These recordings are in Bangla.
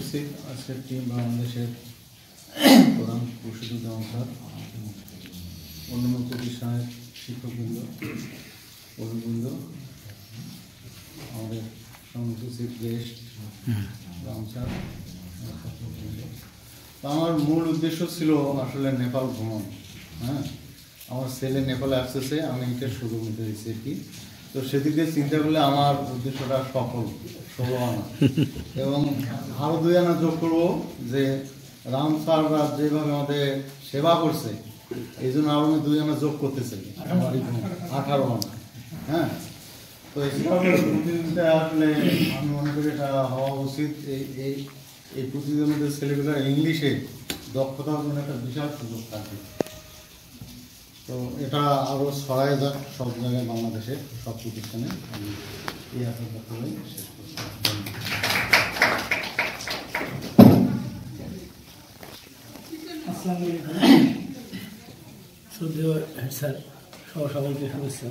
উপস্থিত আজকের টিম বাংলাদেশের প্রধান প্রশিক্ষণ স্যার, অন্যান্য প্রতিষ্ঠানের শিক্ষকবৃন্দ, অভিবৃন্দ, আমাদের সংসচিব গেস্ট রাম স্যার। আমার মূল উদ্দেশ্য ছিল আসলে নেপাল ভ্রমণ। হ্যাঁ, আমার ছেলে নেপালে আসতেছে, আমি এটা সুযোগ নিতে দিয়েছি আর কি। তো সেদিকে চিন্তা করলে আমার উদ্দেশ্যটা সফল 16 আনা, এবং আরও 2 আনা যোগ করবো যে রাম স্যাররা যেভাবে আমাদের সেবা করছে, এই জন্য আরও আমি 2 আনা যোগ করতে চাই, 18 আনা। হ্যাঁ, তো প্রতিযোগিতা আসলে আমি মনে করি এটা হওয়া উচিত। এই প্রতিযোগিতার ছেলেগুলো ইংলিশে দক্ষতা অর্জনের একটা বিশাল সুযোগ থাকে। তো এটা আরও ছড়ায় যাক সব জায়গায়, বাংলাদেশে সব প্রতিষ্ঠানে। আমি এই আশা করে শেষ করছি। আসসালামু আলাইকুম। শ্রদ্ধেয় হেড স্যার সহ সকলকে শুভেচ্ছা।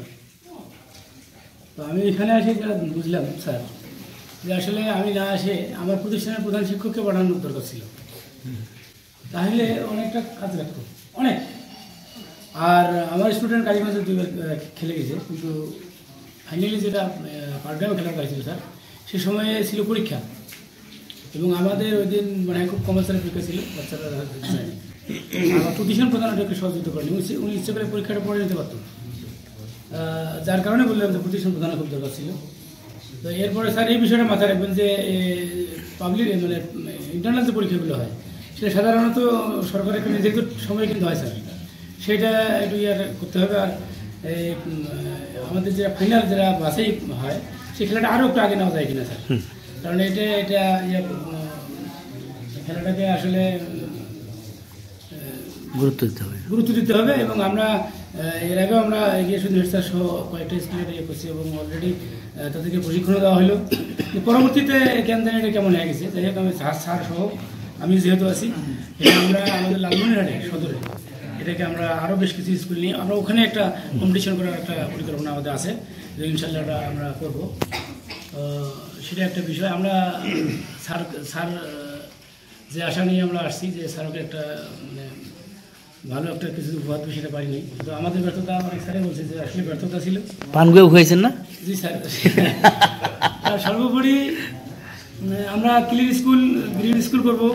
তো আমি এখানে এসে বুঝলাম স্যার যে আসলে আমি না এসে আমার প্রতিষ্ঠানের প্রধান শিক্ষককে পাঠানোর দরকার ছিল, তাহলে অনেকটা কাজ লাগতো অনেক। আর আমার স্টুডেন্ট কালীগঞ্জে 2বার খেলে গেছে, কিন্তু ফাইনালি যেটা পার্ট টাইমে খেলার হয়েছিল স্যার, সে সময়ে ছিল পরীক্ষা, এবং আমাদের ওই দিন মানে খুব কমার্সিয়াল পরীক্ষা ছিল, বাচ্চারা আমার প্রতিষ্ঠান প্রধান ওটাকে সহযোগিতা করেন, উনি ইচ্ছে করে পরীক্ষাটা পড়ে নিতে পারত, যার কারণে বললাম যে প্রতিষ্ঠান প্রধানের খুব দরকার ছিল। তো এরপরে স্যার এই বিষয়টা মাথায় রাখবেন যে পাবলিক মানে ইন্টারনাল যে পরীক্ষাগুলো হয় সেটা সাধারণত সরকারের একটা নির্ধারিত সময় কিন্তু হয় স্যার, সেটা একটু ইয়ার করতে হবে। আর আমাদের যেটা ফাইনাল যেটা বাসেই হয় সেই খেলাটা আরও একটু আগে নেওয়া যায় কিনা স্যার, কারণ এটা খেলাটাকে আসলে গুরুত্ব দিতে হবে। এবং আমরা এর আগেও আমরা এগিয়ে শুধু হেড স্যার সহ কয়েকটা স্কুলে ইয়ে করছি, এবং অলরেডি তাদেরকে প্রশিক্ষণও দেওয়া হলো। পরবর্তীতে কেন জানি এটা কেমন হয়ে গেছে, যাই হোক আমি স্যার সহ আমি যেহেতু আছি, আমরা আমাদের লালমনিরহাটে সদরে এটাকে আমরা আরও বেশ কিছু স্কুল নিয়ে আমরা ওখানে একটা কম্পিটিশন করার একটা পরিকল্পনা আমাদের আছে, যে ইনশাল্লাহ এটা আমরা করবো। সেটা একটা বিষয়। আমরা স্যার যে আশা নিয়ে আমরা আসছি যে স্যারকে একটা মানে ভালো একটা কিছু উপহার দেবো, সেটা পারিনি। তো আমাদের ব্যর্থতা অনেক স্যারে বলছে যে আসলে ব্যর্থতা ছিল। পানগুয়ে হয়েছেন না? জি স্যার। আর সর্বোপরি আমরা গ্রিন স্কুল করবো,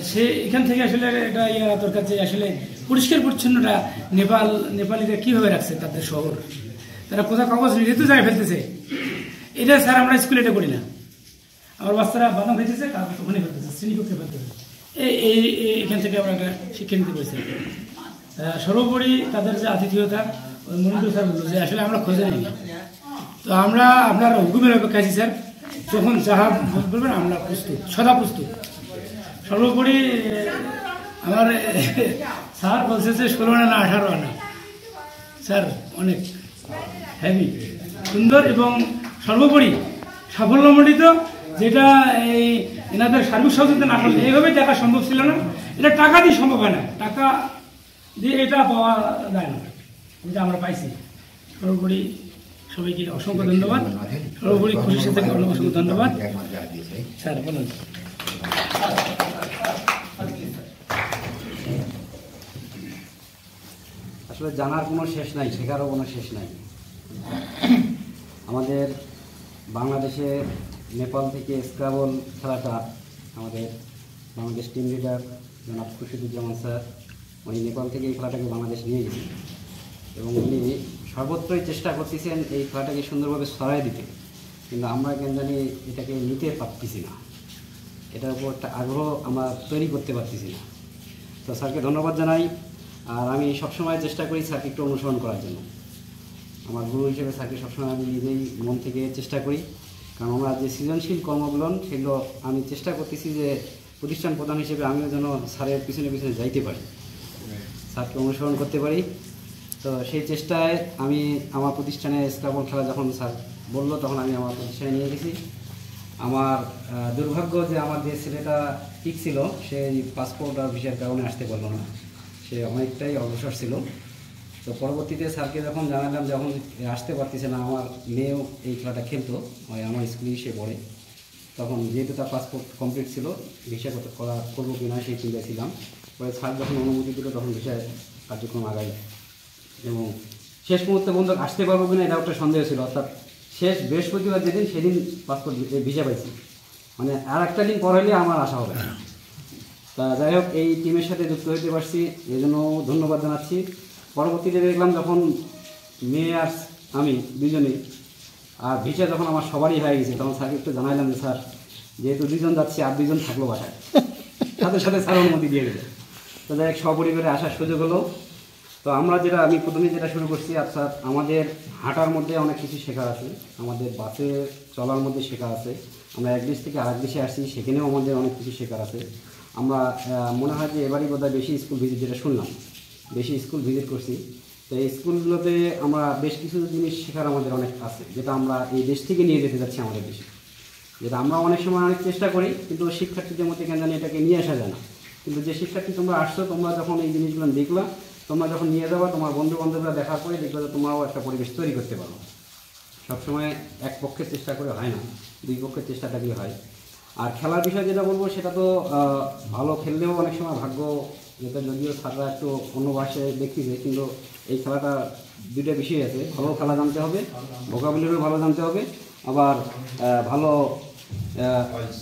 সে এখান থেকে আসলে একটা ইয়ে দরকার যে আসলে পরিষ্কার পরিচ্ছন্নটা নেপালিরা কীভাবে রাখছে তাদের শহর, তারা কোথাও কাগজ যেহেতু জায়গায় ফেলতেছে, এটা স্যার আমরা স্কুলে এটা করি না। আমার বাচ্চারা বাদাম ফেলতেছে, কাগজ ওখানে ফেলতেছে, শ্রেণীকক্ষে ফেলতেছে, এখান থেকে আমরা একটা শিক্ষা নিতে পেরেছি। সর্বোপরি তাদের যে আতিথেয়তা, মনিটর স্যার বললো যে আসলে আমরা খোঁজে নিই, তো আমরা আপনার হুকুমের অপেক্ষা আছি স্যার, যখন যাহা বলবেন আমরা প্রস্তুত, সদা প্রস্তুত। সর্বোপরি আমার স্যার বলছে যে 16 আনা 18 আনা, স্যার অনেক হেভি সুন্দর এবং সর্বোপরি সাফল্যমণ্ডিত, যেটা এই এনাদের সার্বিক সহযোগিতা না করলে এইভাবে দেখা সম্ভব ছিল না। এটা টাকা দিয়ে সম্ভব হয় না, টাকা দিয়ে এটা পাওয়া যায় না, যেটা আমরা পাইছি। সর্বোপরি সবাইকে অসংখ্য ধন্যবাদ, সর্বোপরি খুশির সাথে অসংখ্য ধন্যবাদ। স্যার বলুন। আসলে জানার কোনো শেষ নাই, শেখারও কোনো শেষ নাই। আমাদের বাংলাদেশে নেপাল থেকে স্ক্রাবল খেলাটা আমাদের বাংলাদেশ টিম লিডার জনাব খুরশিদুজ্জামান স্যার, উনি নেপাল থেকে এই খেলাটাকে বাংলাদেশ নিয়ে গেছেন, এবং উনি সর্বত্রই চেষ্টা করতেছেন এই খেলাটাকে সুন্দরভাবে ছড়াই দিতে, কিন্তু আমরা কেন জানি এটাকে নিতে পারতেছি না, এটার উপর একটা আগ্রহ আমরা তৈরি করতে পারতেছি না। তো স্যারকে ধন্যবাদ জানাই। আর আমি সবসময় চেষ্টা করি স্যারকে একটু অনুসরণ করার জন্য, আমার গুরু হিসেবে স্যারকে সবসময় আমি নিজেই মন থেকে চেষ্টা করি, কারণ আমরা যে সৃজনশীল কর্মগুলো সেগুলো আমি চেষ্টা করতেছি যে প্রতিষ্ঠান প্রধান হিসেবে আমিও যেন স্যারের পিছনে পিছনে যাইতে পারি, স্যারকে অনুসরণ করতে পারি। তো সেই চেষ্টায় আমি আমার প্রতিষ্ঠানে স্ক্রাবল খেলা যখন স্যার বললো, তখন আমি আমার প্রতিষ্ঠানে নিয়ে গেছি। আমার দুর্ভাগ্য যে আমার যে ছেলেটা ঠিক ছিল, সে পাসপোর্ট আর ভিসার কারণে আসতে পারলো না, সে অনেকটাই অগ্রসর ছিল। তো পরবর্তীতে স্যারকে যখন জানালাম যখন আসতে পারতেছে না, আমার মেয়েও এই খেলাটা খেলতো, আমার স্কুলেই সে পড়ে, তখন যেহেতু তার পাসপোর্ট কমপ্লিট ছিল, ভিসা করবো কিনা সেই চিন্তায় ছিলাম। পরে স্যার যখন অনুমতি দিল তখন ভিসা কার্যক্রম আগাই এবং শেষ মুহূর্তে পর্যন্ত আসতে পারবো কিনা এটা একটা সন্দেহ ছিল। অর্থাৎ শেষ বৃহস্পতিবার যেদিন সেদিন পাসপোর্ট ভিসা পাইছি, মানে আর একটা দিন পর হলে আমার আশা হবে না। তা যাই হোক, এই টিমের সাথে যুক্ত হতে পারছি, এই জন্য ধন্যবাদ জানাচ্ছি। পরবর্তীতে দেখলাম যখন মেয়ে আর আমি দুজনেই, আর ভিসা যখন আমার সবারই হয়ে গেছে, তখন স্যারকে একটু জানাইলাম যে স্যার যেহেতু 2 জন যাচ্ছি আর 2 জন থাকলো বাসায়, সাথে সাথে স্যার অনুমতি দিয়ে দিল। তো যাই হোক, সপরিবারে আসার সুযোগ হলো। তো আমি প্রথমে যেটা শুরু করছি, অর্থাৎ আমাদের হাঁটার মধ্যে অনেক কিছু শেখার আছে, আমাদের বাসে চলার মধ্যে শেখা আছে। আমরা এক দেশ থেকে আরেক দেশে আসছি, সেখানেও আমাদের অনেক কিছু শেখার আছে। আমরা মনে হয় যে এবারই বোধহয় বেশি স্কুল ভিজিট, যেটা শুনলাম বেশি স্কুল ভিজিট করছি। তো এই স্কুলগুলোতে আমরা বেশ কিছু জিনিস শেখার আমাদের অনেক আছে, যেটা আমরা এই দেশ থেকে নিয়ে যেতে যাচ্ছি আমাদের দেশে। যেটা আমরা অনেক সময় অনেক চেষ্টা করি, কিন্তু শিক্ষার্থীদের মধ্যে কেন জানি এটাকে নিয়ে আসা যায় না। কিন্তু যে শিক্ষার্থী তোমরা আসছো, তোমরা যখন এই জিনিসগুলো দেখলা, তোমরা যখন নিয়ে যাবা, তোমার বন্ধু বান্ধবরা দেখার পরে দেখবে যে তোমরাও একটা পরিবেশ তৈরি করতে পারো। সবসময় এক পক্ষের চেষ্টা করে হয় না, 2 পক্ষের চেষ্টা থাকলে হয়। আর খেলার বিষয় যেটা বলবো, সেটা তো ভালো খেললেও অনেক সময় ভাগ্য, যেটা যদিও স্যাররা একটু অন্য ভাষায় দেখতেছে, কিন্তু এই খেলাটা 2টা বিষয় আছে। ভালো খেলা জানতে হবে, ভোকাবুলারিও ভালো জানতে হবে, আবার ভালো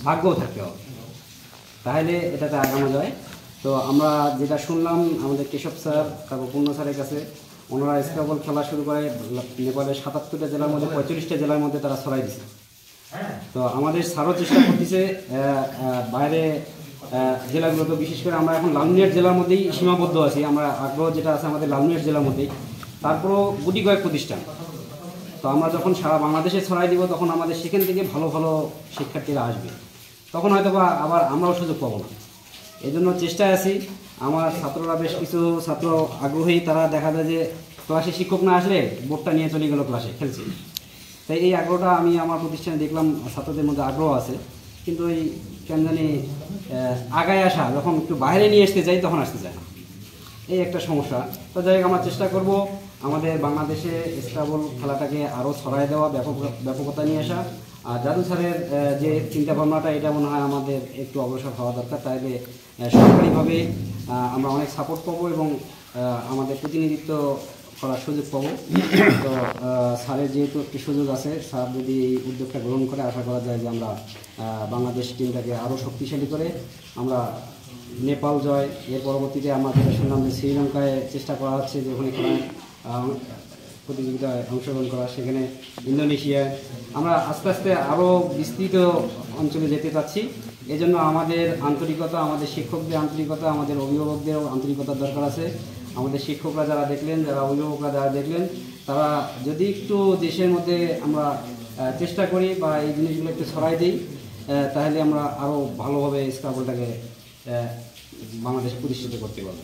ভাগ্যও থাকতে হবে, তাহলে এটাতে আগানো যায়। তো আমরা যেটা শুনলাম আমাদের কেশব স্যার, তারপর পূর্ণ স্যারের কাছে, ওনারা স্ক্রাবল খেলা শুরু করে নেপালের 77টা জেলার মধ্যে 45টা জেলার মধ্যে তারা ছড়াই দিচ্ছে। তো আমাদের স্যারও চেষ্টা করতেছে বাইরে জেলাগুলোতে, বিশেষ করে আমরা এখন লালমিয়ার জেলার মধ্যেই সীমাবদ্ধ আছি। আমরা আগ্রহ যেটা আছে আমাদের লালমিয়ার জেলার মধ্যেই, তারপরও গুটি কয়েক প্রতিষ্ঠান। তো আমরা যখন সারা বাংলাদেশে ছড়াই দিব, তখন আমাদের সেখান থেকে ভালো ভালো শিক্ষার্থীরা আসবে, তখন হয়তো বা আবার আমরাও সুযোগ পাবো না। এই জন্য চেষ্টায় আছি। আমার ছাত্ররা, বেশ কিছু ছাত্র আগ্রহী, তারা দেখা যায় যে ক্লাসে শিক্ষক না আসলে বোর্ডটা নিয়ে চলে গেলো ক্লাসে খেলছে। তাই এই আগ্রহটা আমি আমার প্রতিষ্ঠানে দেখলাম, ছাত্রদের মধ্যে আগ্রহ আছে, কিন্তু এই কেন জানি আগায় আসা, যখন একটু বাইরে নিয়ে আসতে চাই তখন আসতে চায় না, এই একটা সমস্যা। তো যাই হোক, আমরা চেষ্টা করব আমাদের বাংলাদেশে স্ক্রাবল খেলাটাকে আরও ছড়াই দেওয়া, ব্যাপকতা নিয়ে আসা। আর জাদু স্যারের যে চিন্তাভাবনাটা, এটা মনে হয় আমাদের একটু অগ্রসর হওয়া দরকার। তাইলে সরকারিভাবে আমরা অনেক সাপোর্ট পাবো এবং আমাদের প্রতিনিধিত্ব করার সুযোগ পাবো। তো স্যারের যেহেতু একটি সুযোগ আছে, স্যার যদি এই উদ্যোগটা গ্রহণ করে, আশা করা যায় যে আমরা বাংলাদেশ টিমটাকে আরও শক্তিশালী করে আমরা নেপাল জয়, এর পরবর্তীতে আমরা যেটা শুনলাম যে শ্রীলঙ্কায় চেষ্টা করা হচ্ছে যে ওখানে খেলায় প্রতিযোগিতায় অংশগ্রহণ করা, সেখানে ইন্দোনেশিয়ায় আমরা আস্তে আস্তে আরও বিস্তৃত অঞ্চলে যেতে চাচ্ছি। এজন্য আমাদের আন্তরিকতা, আমাদের শিক্ষকদের আন্তরিকতা, আমাদের অভিভাবকদেরও আন্তরিকতার দরকার আছে। আমাদের শিক্ষকরা যারা দেখলেন, যারা অভিভাবকরা যারা দেখলেন, তারা যদি একটু দেশের মধ্যে আমরা চেষ্টা করি বা এই জিনিসগুলো একটু ছড়াই দিই, তাহলে আমরা আরও ভালোভাবে স্ক্রাবলটাকে বাংলাদেশে প্রতিষ্ঠিত করতে পারবো।